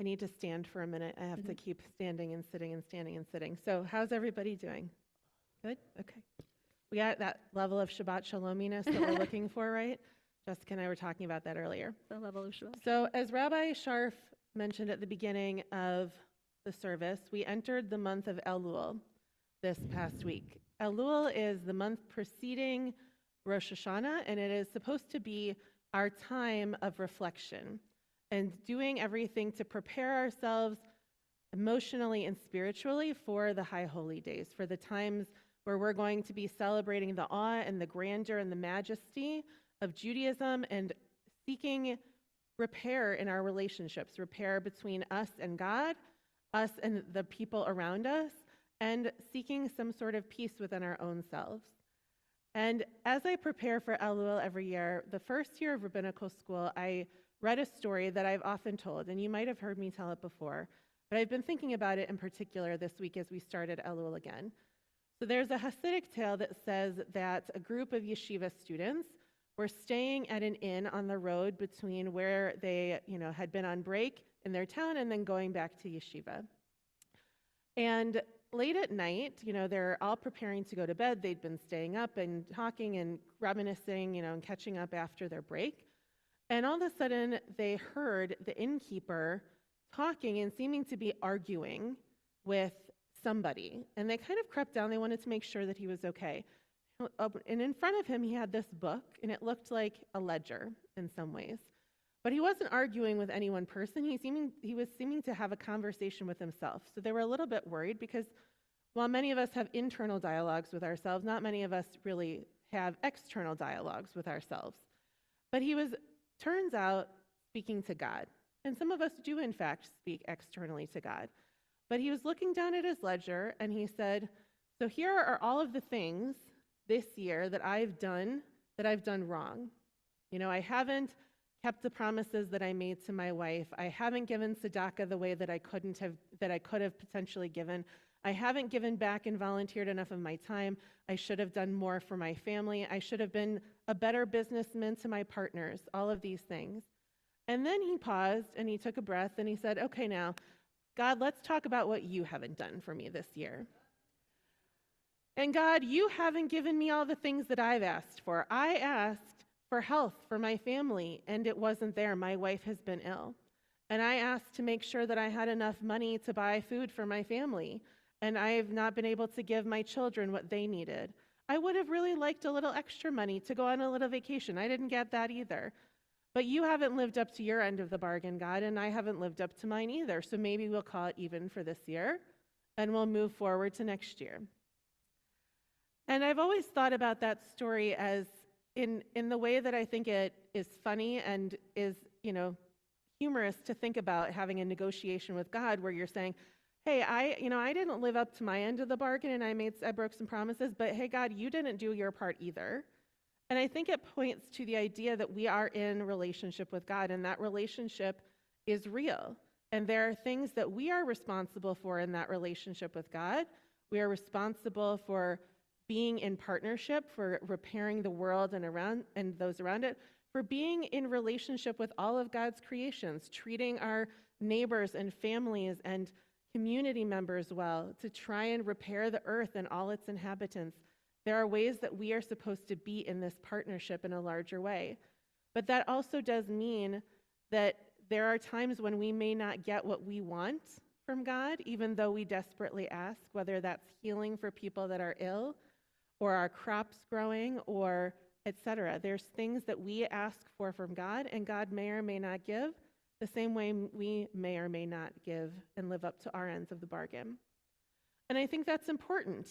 I need to stand for a minute. I have to keep standing and sitting and standing and sitting. So how's everybody doing? Good? Okay. We got that level of Shabbat shalominess that we're looking for, right? Jessica and I were talking about that earlier. The level of Shabbat. So as Rabbi Sharf mentioned at the beginning of the service, we entered the month of Elul this past week. Elul is the month preceding Rosh Hashanah, and it is supposed to be our time of reflection and doing everything to prepare ourselves emotionally and spiritually for the high holy days, for the times where we're going to be celebrating the awe and the grandeur and the majesty of Judaism and seeking repair in our relationships, repair between us and God, us and the people around us, and seeking some sort of peace within our own selves. And as I prepare for Elul every year, the first year of rabbinical school, I read a story that I've often told, and you might have heard me tell it before, but I've been thinking about it in particular this week as we started Elul again. So there's a Hasidic tale that says that a group of yeshiva students were staying at an inn on the road between where they, had been on break in their town and then going back to yeshiva. And late at night, they're all preparing to go to bed. They'd been staying up and talking and reminiscing, and catching up after their break. And all of a sudden, they heard the innkeeper talking and seeming to be arguing with somebody. And they kind of crept down. They wanted to make sure that he was okay. And in front of him, he had this book, and it looked like a ledger in some ways. But he wasn't arguing with any one person. He was seeming to have a conversation with himself. So they were a little bit worried because while many of us have internal dialogues with ourselves, not many of us really have external dialogues with ourselves. But he was, turns out, speaking to God. And some of us do, in fact, speak externally to God. But he was looking down at his ledger, and he said, so here are all of the things this year that I've done wrong. I haven't kept the promises that I made to my wife. I haven't given tzedakah the way that I could have potentially given. I haven't given back and volunteered enough of my time. I should have done more for my family. I should have been a better businessman to my partners, all of these things. And then he paused and he took a breath and he said, okay, now, God, let's talk about what you haven't done for me this year. And God, you haven't given me all the things that I've asked for. I asked for health for my family, and it wasn't there. My wife has been ill. And I asked to make sure that I had enough money to buy food for my family, and I have not been able to give my children what they needed. I would have really liked a little extra money to go on a little vacation. I didn't get that either. But you haven't lived up to your end of the bargain, God, and I haven't lived up to mine either. So maybe we'll call it even for this year, and we'll move forward to next year. And I've always thought about that story as in the way that I think it is funny and is, humorous to think about having a negotiation with God where you're saying, hey, I didn't live up to my end of the bargain and I broke some promises, but hey, God, you didn't do your part either. And I think it points to the idea that we are in relationship with God, and that relationship is real. And there are things that we are responsible for in that relationship with God. We are responsible for being in partnership, for repairing the world and those around it, for being in relationship with all of God's creations, treating our neighbors and families and community members well, to try and repair the earth and all its inhabitants. There are ways that we are supposed to be in this partnership in a larger way. But that also does mean that there are times when we may not get what we want from God, even though we desperately ask, whether that's healing for people that are ill, or our crops growing, or etc. There's things that we ask for from God, and God may or may not give, the same way we may or may not give and live up to our ends of the bargain. And I think that's important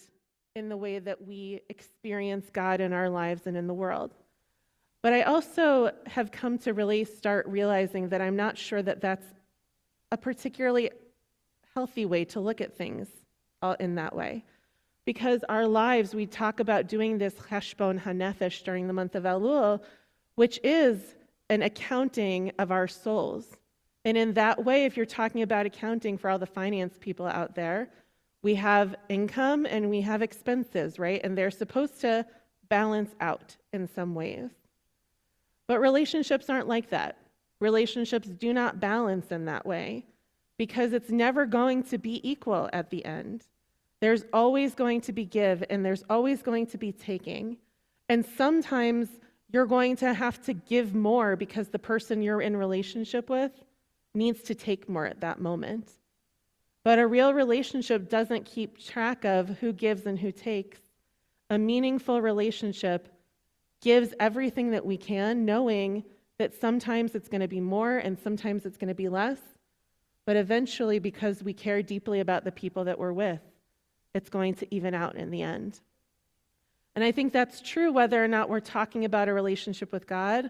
in the way that we experience God in our lives and in the world. But I also have come to really start realizing that I'm not sure that that's a particularly healthy way to look at things in that way. Because our lives, we talk about doing this cheshbon hanefesh during the month of Elul, which is an accounting of our souls. And in that way, if you're talking about accounting for all the finance people out there, we have income and we have expenses, right? And they're supposed to balance out in some ways. But relationships aren't like that. Relationships do not balance in that way. because it's never going to be equal at the end. There's always going to be give, and there's always going to be taking. And sometimes you're going to have to give more because the person you're in relationship with needs to take more at that moment. But a real relationship doesn't keep track of who gives and who takes. A meaningful relationship gives everything that we can, knowing that sometimes it's going to be more and sometimes it's going to be less. But eventually, because we care deeply about the people that we're with, it's going to even out in the end. And I think that's true whether or not we're talking about a relationship with God,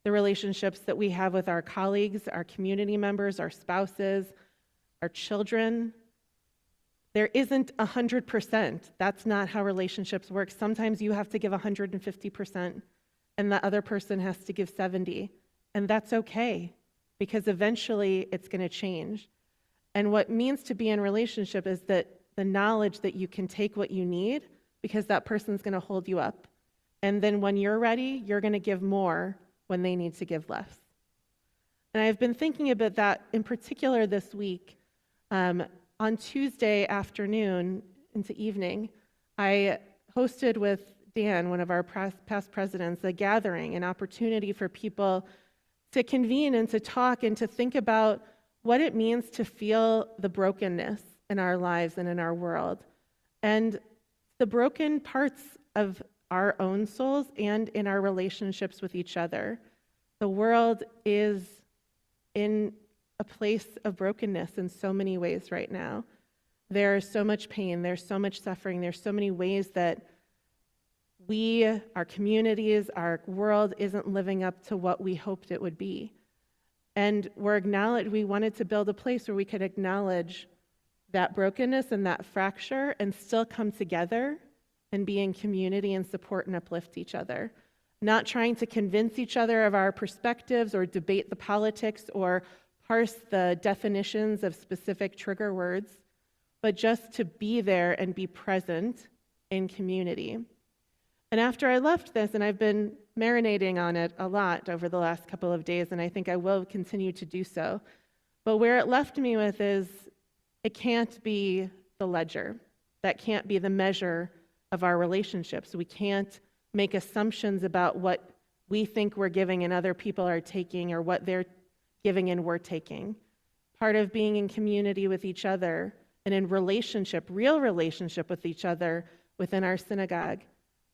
the relationships that we have with our colleagues, our community members, our spouses, our children. There isn't 100%. That's not how relationships work. Sometimes you have to give 150%, and the other person has to give 70%. And that's okay, because eventually it's going to change. And what it means to be in relationship is that the knowledge that you can take what you need, because that person's going to hold you up. And then when you're ready, you're going to give more when they need to give less. And I've been thinking about that in particular this week. On Tuesday afternoon into evening, I hosted with Dan, one of our past presidents, a gathering, an opportunity for people to convene and to talk and to think about what it means to feel the brokenness in our lives and in our world. And the broken parts of our own souls and in our relationships with each other. The world is in a place of brokenness in so many ways right now. There's so much pain, there's so much suffering, there's so many ways that we, our communities, our world isn't living up to what we hoped it would be. And we wanted to build a place where we could acknowledge that brokenness and that fracture and still come together and be in community and support and uplift each other. Not trying to convince each other of our perspectives or debate the politics or parse the definitions of specific trigger words, but just to be there and be present in community. And after I left this, and I've been marinating on it a lot over the last couple of days, and I think I will continue to do so, but where it left me with is, it can't be the ledger. That can't be the measure of our relationships. We can't make assumptions about what we think we're giving and other people are taking, or what they're giving and we're taking. Part of being in community with each other and in relationship, real relationship with each other within our synagogue,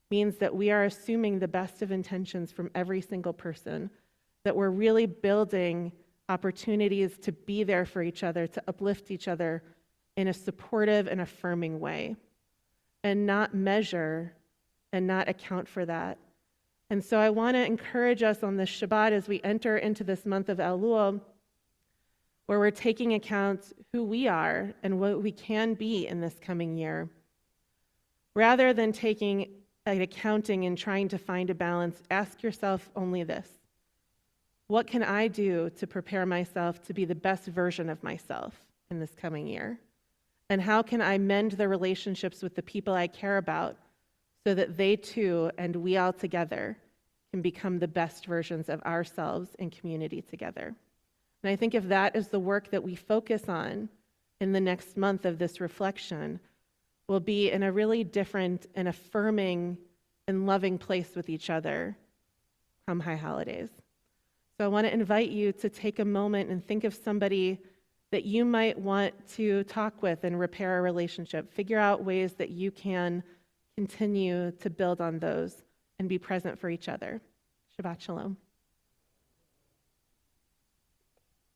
means that we are assuming the best of intentions from every single person, that we're really building opportunities to be there for each other, to uplift each other in a supportive and affirming way, and not measure and not account for that. And so I want to encourage us on this Shabbat as we enter into this month of Elul, where we're taking account who we are and what we can be in this coming year. Rather than taking an accounting and trying to find a balance, ask yourself only this: what can I do to prepare myself to be the best version of myself in this coming year? And how can I mend the relationships with the people I care about so that they too, and we all together, can become the best versions of ourselves in community together? And I think if that is the work that we focus on in the next month of this reflection, we'll be in a really different and affirming and loving place with each other come High Holidays. So I want to invite you to take a moment and think of somebody that you might want to talk with and repair a relationship. Figure out ways that you can continue to build on those and be present for each other. Shabbat Shalom.